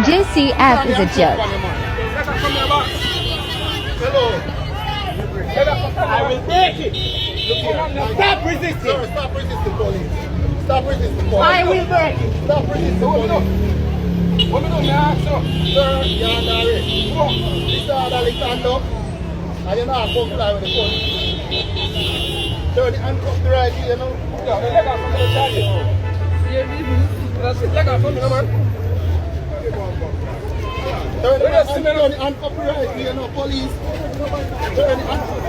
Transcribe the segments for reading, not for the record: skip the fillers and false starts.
JCF is a joke. I will break it. Stop resisting. Sir, stop resisting, police. Stop resisting, police. I will break it. Stop resisting, police. What do you now, sir? You're under arrest. This order is stand up. And you're not comply with the police. Sir, the handcuff the right here, you know. Yeah, the leg out from the charge. That's it, leg out from the man. Turn the handcuff the right here, you know, police. Turn the handcuff.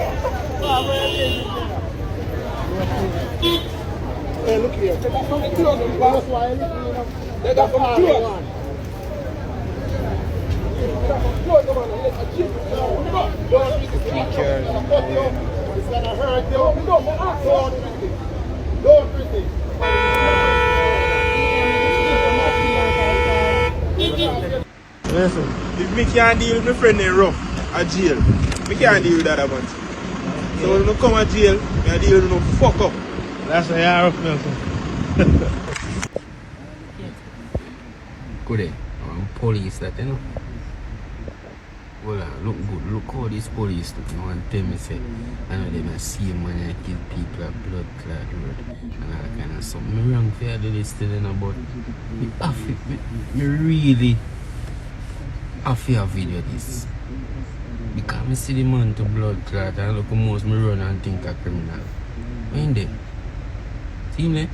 Hey, look here. That's why I look here, you know. That's why I want. It's gonna hurt you. Don't resist. Listen, if me can't deal with my friend in rough at jail, me can't deal with that a bunch. So when you come to jail, I deal with no fuck up. That's why you're rough, Nelson. Good police that, you know. Well, look good. Look how this police look now and tell me say, I know they may see man and kill people at blood clot road and all that kind of stuff. Me wrong for do this still, you know, but me really have to video this. Because I see the man to blood clot and look how most me run and think a criminal. When they? See me?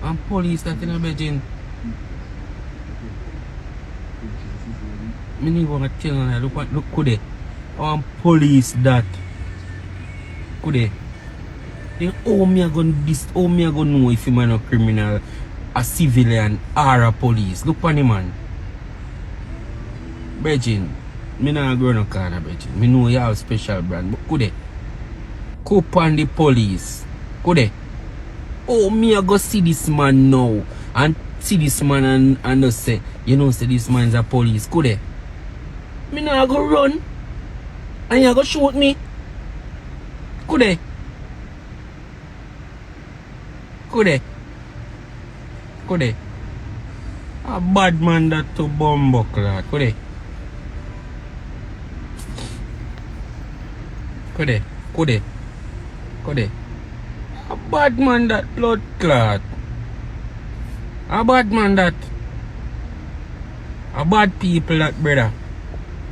And police that in a bedroom. I need to tell you, look could police that could they? Then how me gonna know if him a criminal, a civilian or a police? Look on the man. Bridging, me not grow no corner, Bridging. Me know you have special brand, but could they? Cope on the police. Could they? Oh, me go see this man now and see this man and just say, you know, say this man's a police. Could they? Me not go run and you go shoot me. Could they? Could they? Could they? A bad man that to bumbuckler. Could they? Could they? Could they? Could they? A bad man that blood clot. A bad man that. A bad people that, brother.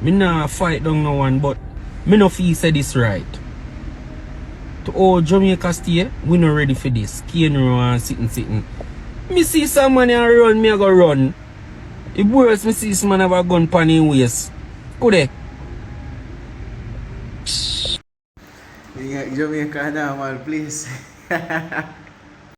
Me nah fight down no one, but me no feel say this right. To all Jamaica stay, we not ready for this. Cane and sitting. Me see some man and run, me a go run. If worse, me see some man have a gun pan in waist. Could they? Ingat Jamaica na, mal, please.